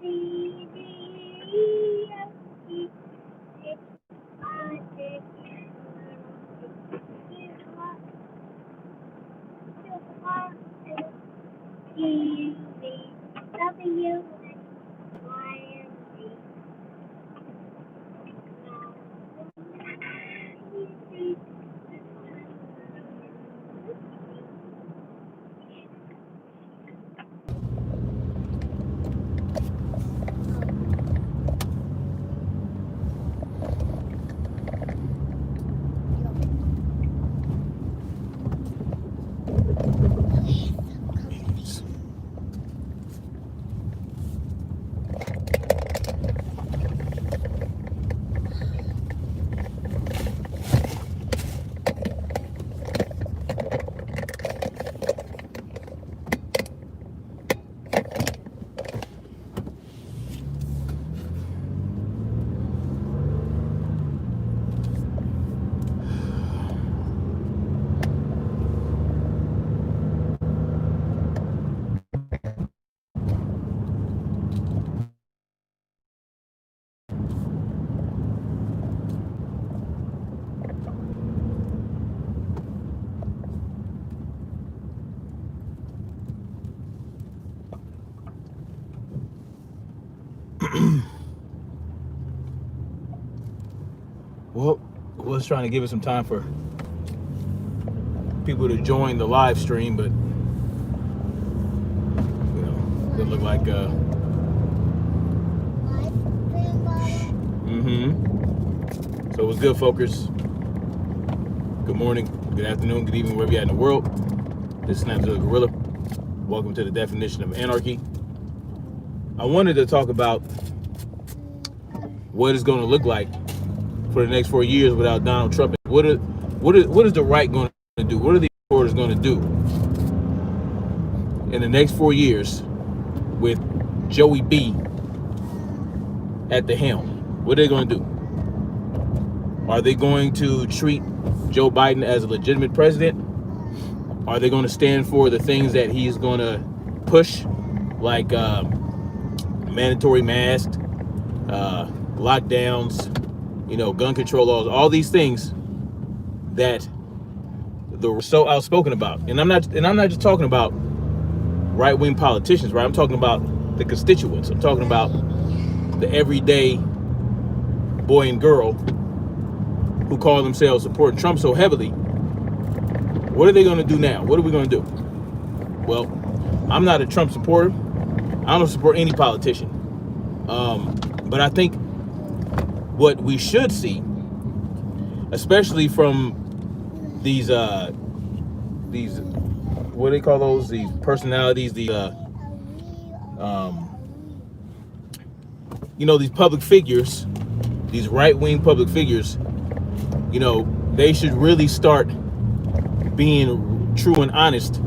C, D, E, F, G, H, I, J, K, L, M, N, O, P, V, W, X, Y, and Z. Well, was trying to give it some time for people to join the live stream, but it looked like So it was good, folks. Good morning, good afternoon, good evening, wherever you're at in the world. This is Snapzilla Gorilla. Welcome to the definition of anarchy. I wanted to talk about what it's going to look like for the next 4 years without Donald Trump. What is the right going to do? What are the supporters going to do in the next 4 years with Joey B at the helm? What are they going to do? Are they going to treat Joe Biden as a legitimate president? Are they going to stand for the things that he's going to push, like mandatory masks, lockdowns, gun control laws, all these things that they're so outspoken about? And I'm not just talking about right-wing politicians, right? I'm talking about the constituents. I'm talking about the everyday boy and girl who call themselves supporting Trump so heavily. What are they going to do now? What are we going to do? Well, I'm not a Trump supporter. I don't support any politician. But I think what we should see, especially from these what do they call those? These personalities, these these public figures, these right-wing public figures, they should really start being true and honest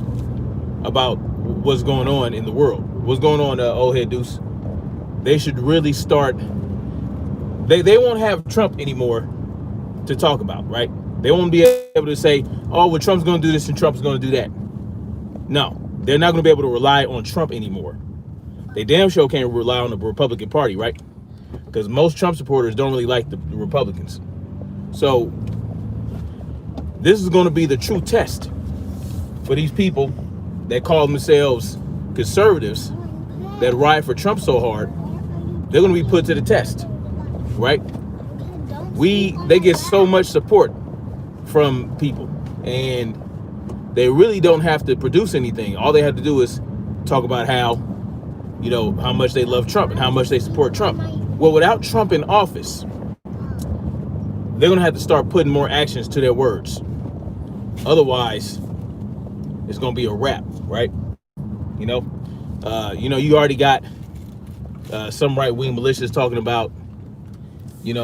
about what's going on in the world. What's going on, old head Deuce? They should really start. They won't have Trump anymore to talk about, right? They won't be able to say, oh, well, Trump's going to do this and Trump's going to do that. No, they're not going to be able to rely on Trump anymore. They damn sure can't rely on the Republican Party, right? Because most Trump supporters don't really like the Republicans. So this is going to be the true test for these people that call themselves conservatives that ride for Trump so hard. They're going to be put to the test, right? They get so much support from people, and they really don't have to produce anything. All they have to do is talk about how much they love Trump and how much they support Trump. Well, without Trump in office, they're going to have to start putting more actions to their words. Otherwise, it's going to be a wrap, right? You already got some right-wing militias talking about, if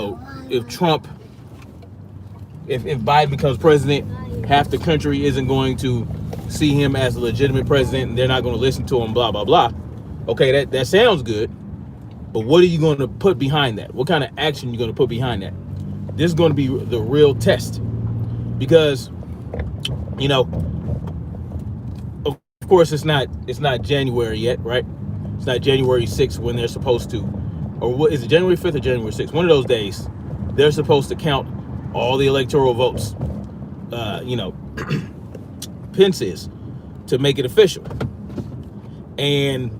Biden becomes president, half the country isn't going to see him as a legitimate president, and they're not going to listen to him, blah, blah, blah. Okay, that sounds good, but what are you going to put behind that? What kind of action are you going to put behind that? This is going to be the real test, because, of course, it's not January yet, right? It's not January 6th when they're supposed to, or what is it, January 5th or January 6th? One of those days, they're supposed to count all the electoral votes. Pence is, to make it official. And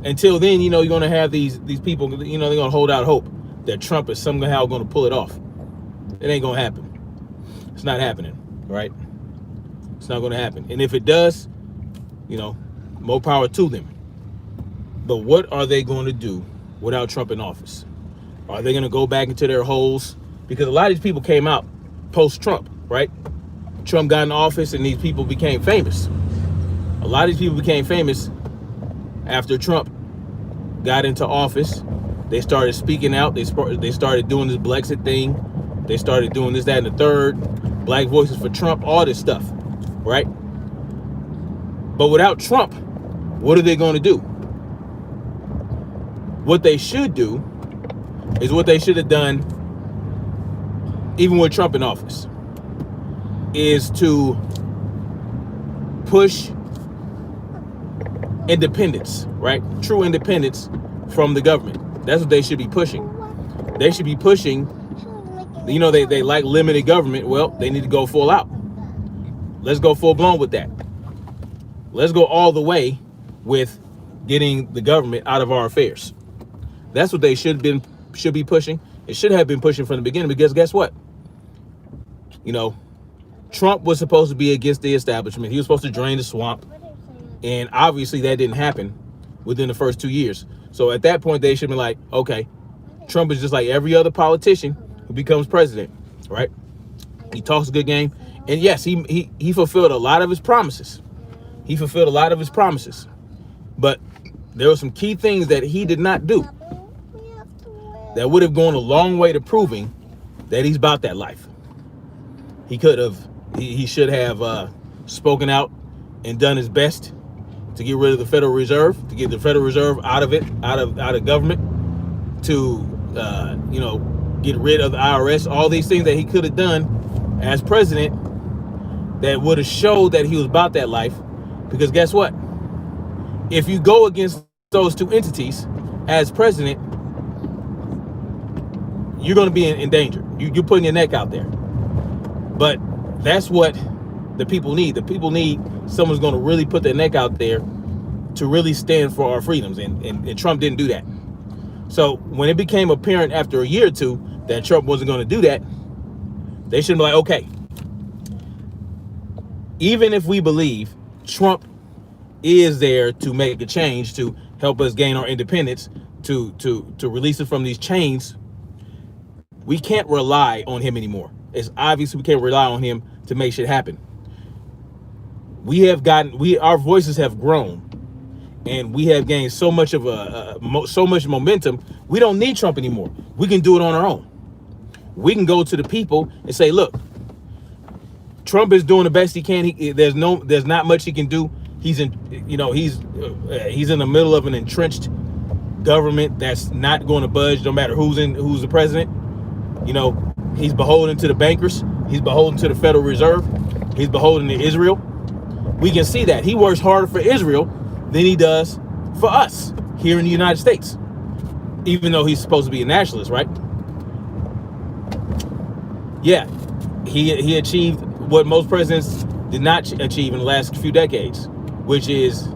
until then, you're going to have these people, they're going to hold out hope that Trump is somehow going to pull it off. It ain't going to happen. It's not happening, right? It's not going to happen. And if it does, more power to them. But what are they going to do without Trump in office? Are they going to go back into their holes? Because a lot of these people came out post-Trump, right? Trump got in office and these people became famous. A lot of these people became famous after Trump got into office. They started speaking out. They started doing this Brexit thing. They started doing this, that, and the third. Black Voices for Trump, all this stuff, right? But without Trump, what are they going to do? What they should do is what they should have done even with Trump in office, is to push independence, right? True independence from the government. That's what they should be pushing. They should be pushing, they like limited government. Well, they need to go full out. Let's go full blown with that. Let's go all the way with getting the government out of our affairs. That's what they should be pushing. It should have been pushing from the beginning, because guess what? Trump was supposed to be against the establishment. He was supposed to drain the swamp. And obviously that didn't happen within the first 2 years. So at that point, they should be like, okay, Trump is just like every other politician who becomes president, right? He talks a good game. And yes, he fulfilled a lot of his promises. He fulfilled a lot of his promises. But there were some key things that he did not do that would have gone a long way to proving that he's about that life. He should have spoken out and done his best to get rid of the Federal Reserve, to get the Federal Reserve out of government, to get rid of the IRS. All these things that he could have done as president that would have showed that he was about that life. Because guess what? If you go against those two entities as president, you're going to be in danger. You're putting your neck out there. But that's what the people need. The people need someone's going to really put their neck out there to really stand for our freedoms. And Trump didn't do that. So when it became apparent after a year or two that Trump wasn't going to do that, they should be like, okay, even if we believe Trump is there to make a change, to help us gain our independence, to release us from these chains, we can't rely on him anymore. It's obvious we can't rely on him to make shit happen. Our voices have grown, and we have gained so much of so much momentum. We don't need Trump anymore. We can do it on our own. We can go to the people and say, look, Trump is doing the best he can. There's not much he can do. He's in the middle of an entrenched government that's not going to budge no matter who's the president. He's beholden to the bankers. He's beholden to the Federal Reserve. He's beholden to Israel. We can see that he works harder for Israel than he does for us here in the United States, even though he's supposed to be a nationalist, right? Yeah, he achieved what most presidents did not achieve in the last few decades, which is,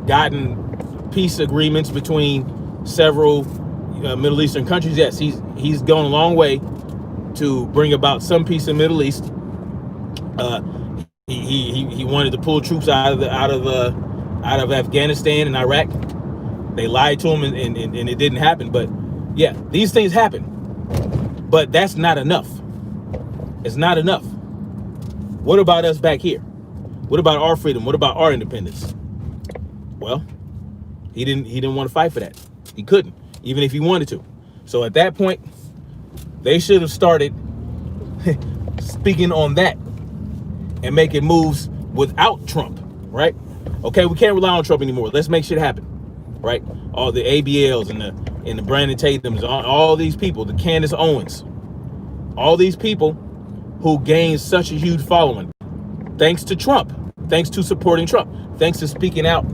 gotten peace agreements between several Middle Eastern countries. Yes, he's gone a long way to bring about some peace in the Middle East. He wanted to pull troops out of Afghanistan and Iraq. They lied to him, and it didn't happen. But yeah, these things happen. But that's not enough. It's not enough. What about us back here? What about our freedom? What about our independence? Well, he didn't want to fight for that. He couldn't, even if he wanted to. So at that point, they should have started speaking on that and making moves without Trump, right? Okay, we can't rely on Trump anymore. Let's make shit happen, right? All the ABLs and the Brandon Tatums, all these people, the Candace Owens, all these people who gained such a huge following, Thanks to Trump. Thanks to supporting Trump. Thanks to speaking out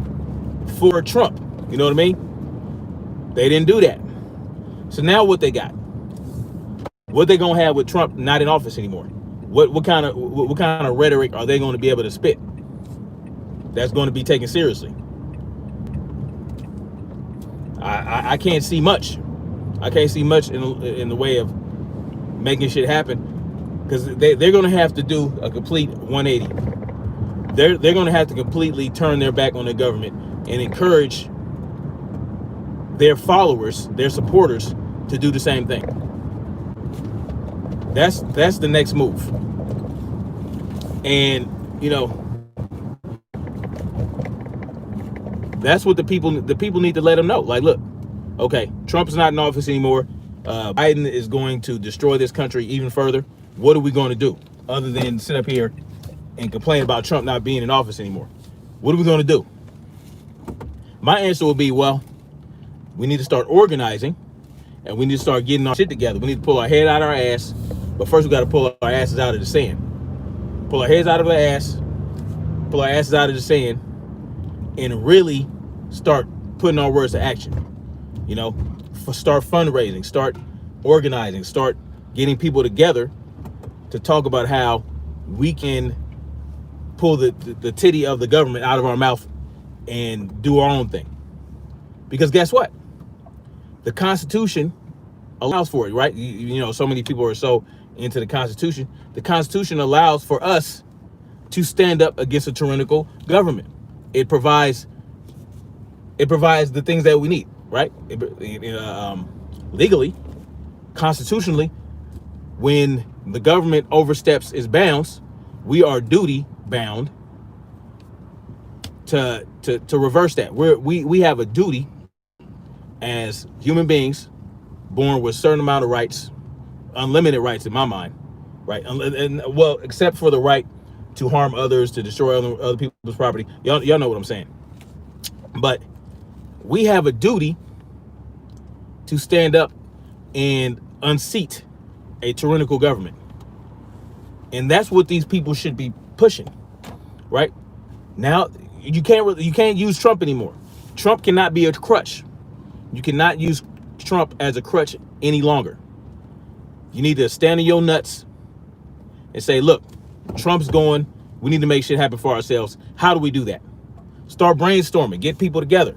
for Trump. You know what I mean? They didn't do that. So now what they got? What they gonna have with Trump not in office anymore? What kind of rhetoric are they going to be able to spit that's going to be taken seriously? I can't see much. I can't see much in the way of making shit happen, because they're going to have to do a complete 180. They're going to have to completely turn their back on the government and encourage their followers, their supporters, to do the same thing. That's the next move. And you know, that's what the people need to let them know. Like, look, okay, Trump's not in office anymore. Biden is going to destroy this country even further. What are we going to do other than sit up here and complain about Trump not being in office anymore? What are we going to do? My answer will be, well, we need to start organizing, and we need to start getting our shit together. We need to pull our head out of our ass, but first we got to pull our asses out of the sand. Pull our heads out of the ass, pull our asses out of the sand, and really start putting our words to action. You know, start fundraising, start organizing, start getting people together to talk about how we can pull the titty of the government out of our mouth and do our own thing. Because guess what? The Constitution allows for it, right? You know, so many people are so into the Constitution. The Constitution allows for us to stand up against a tyrannical government. It provides the things that we need, right? Legally, constitutionally, when the government oversteps its bounds, we are duty bound to reverse that. We have a duty as human beings born with a certain amount of rights, unlimited rights in my mind, right? And well, except for the right to harm others, to destroy other people's property. Y'all know what I'm saying. But we have a duty to stand up and unseat a tyrannical government. And that's what these people should be pushing, right? Now, you can't use Trump anymore. Trump cannot be a crutch. You cannot use Trump as a crutch any longer. You need to stand on your nuts and say, look, Trump's going. We need to make shit happen for ourselves. How do we do that? Start brainstorming. Get people together.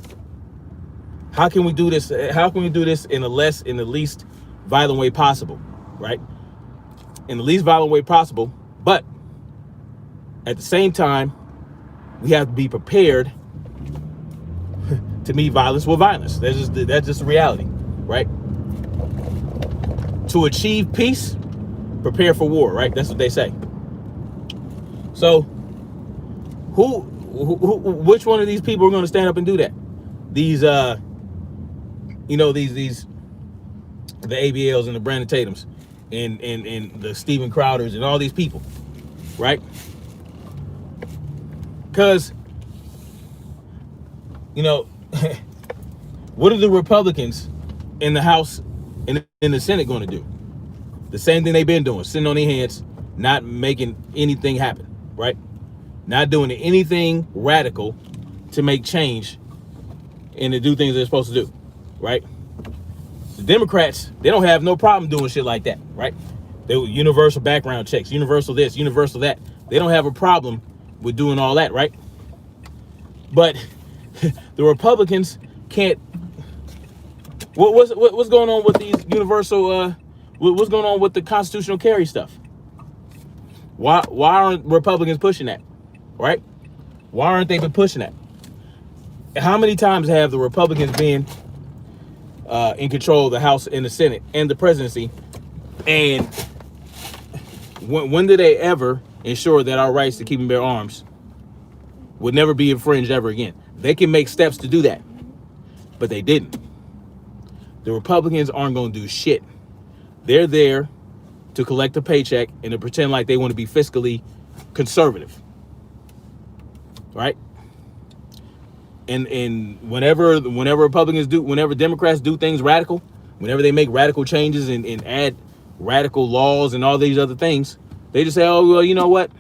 How can we do this? How can we do this in the least violent way possible, right? In the least violent way possible. But at the same time, we have to be prepared to meet violence with violence. That's just the reality, right? To achieve peace, prepare for war, right? That's what they say. So, which one of these people are going to stand up and do that? These, you know, the ABLs and the Brandon Tatums and the Steven Crowders and all these people, right? Because, you know, what are the Republicans in the House and in the Senate going to do? The same thing they've been doing, sitting on their hands, not making anything happen, right? Not doing anything radical to make change and to do things they're supposed to do, right? The Democrats, they don't have no problem doing shit like that, right? They universal background checks, universal this, universal that. They don't have a problem with doing all that, right? But the Republicans can't. What's going on with these universal? What's going on with the constitutional carry stuff? Why aren't Republicans pushing that? Right? Why aren't they been pushing that? How many times have the Republicans been in control of the House and the Senate and the presidency? And when did they ever ensure that our rights to keep and bear arms would never be infringed ever again? They can make steps to do that, but they didn't. The Republicans aren't going to do shit. They're there to collect a paycheck and to pretend like they want to be fiscally conservative, right? And whenever Republicans do, whenever Democrats do things radical, whenever they make radical changes and add radical laws and all these other things, they just say, oh, well, you know what?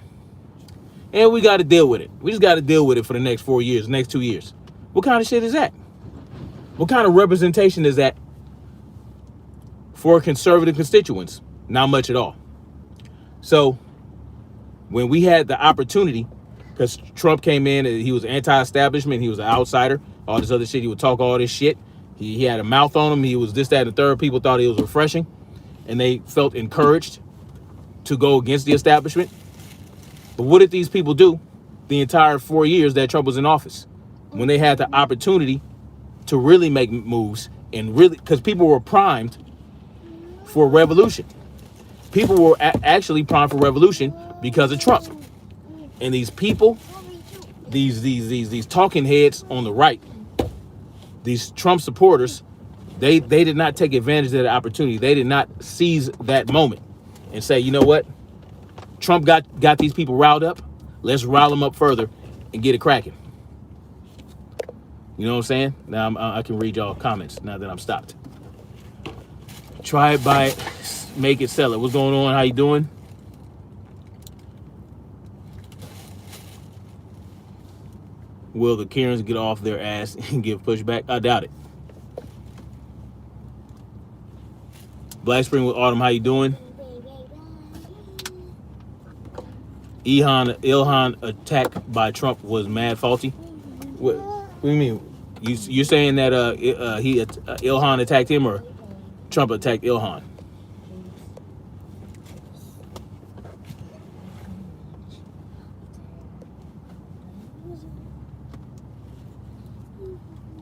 And we got to deal with it. We just got to deal with it for the next 4 years, next 2 years. What kind of shit is that? What kind of representation is that for conservative constituents? Not much at all. So when we had the opportunity, because Trump came in and he was anti-establishment, he was an outsider, all this other shit, he would talk all this shit. He had a mouth on him. He was this, that, and the third. People thought he was refreshing, and they felt encouraged to go against the establishment. But what did these people do the entire 4 years that Trump was in office? When they had the opportunity to really make moves and really, because people were primed for revolution. People were actually primed for revolution because of Trump. And these people, these talking heads on the right, these Trump supporters, they did not take advantage of the opportunity. They did not seize that moment and say, you know what? Trump got these people riled up. Let's rile them up further and get it cracking. You know what I'm saying? Now I can read y'all comments now that I'm stopped. Try it, buy it, make it, sell it. What's going on? How you doing? Will the Karens get off their ass and give pushback? I doubt it. Black Spring with Autumn, how you doing? Ilhan attack by Trump was mad faulty. What do you mean? You're saying that Ilhan attacked him, or Trump attacked Ilhan?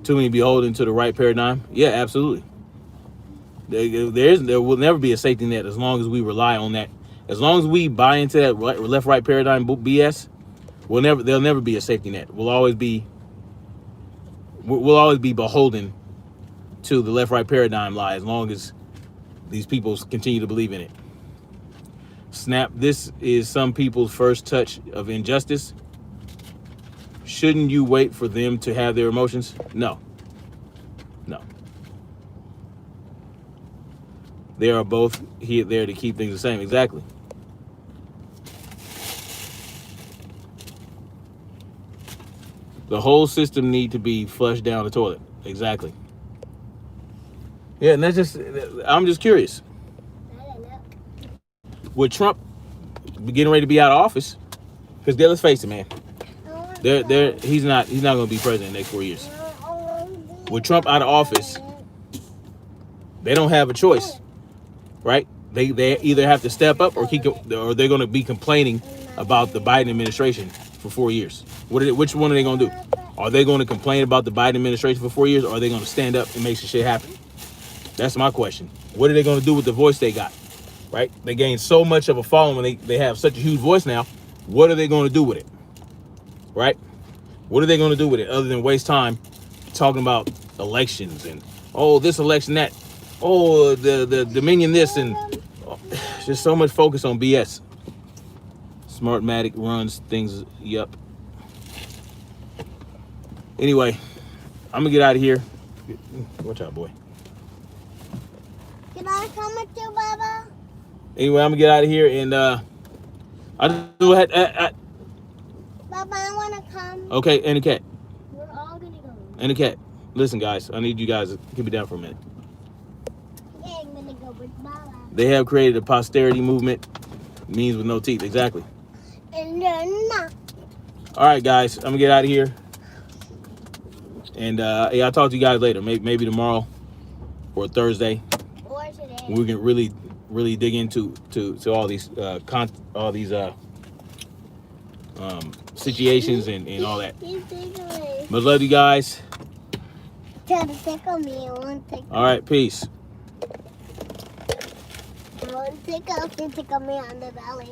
Too many beholden to the right paradigm? Yeah, absolutely. There will never be a safety net as long as we rely on that. As long as we buy into that left-right paradigm BS, there'll never be a safety net. We'll always be beholden to the left-right paradigm lie as long as these people continue to believe in it. Snap, this is some people's first touch of injustice. Shouldn't you wait for them to have their emotions? No. They are both there to keep things the same. Exactly. The whole system need to be flushed down the toilet. Exactly. Yeah, and I'm just curious. With Trump getting ready to be out of office, because let's face it, man, he's not going to be president in the next 4 years. With Trump out of office, they don't have a choice, right? They either have to step up or they're going to be complaining about the Biden administration for 4 years. Which one are they going to do? Are they going to complain about the Biden administration for 4 years, or are they going to stand up and make some shit happen? That's my question. What are they going to do with the voice they got, right? They gained so much of a following. They have such a huge voice now. What are they going to do with it, right? What are they going to do with it other than waste time talking about elections and, oh, this election, that, oh, the Dominion this, and just so much focus on BS. Smartmatic runs things, yup. Anyway, I'm gonna get out of here. Watch out, boy. Can I come with you, Baba? Anyway, I'm gonna get out of here, and Baba, I wanna come. Okay, and a cat. We're all gonna go. And a cat. Listen, guys, I need you guys to keep it down for a minute. Yeah, I'm gonna go with Baba. They have created a posterity movement, means with no teeth, exactly. And they're not. All right, guys, I'm gonna get out of here. And yeah, I'll talk to you guys later. Maybe tomorrow or Thursday. Or today. We can really dig into all these situations and all that. But love you guys. Try to tickle me. I won't tickle. All right, peace. I won't tickle me on the belly.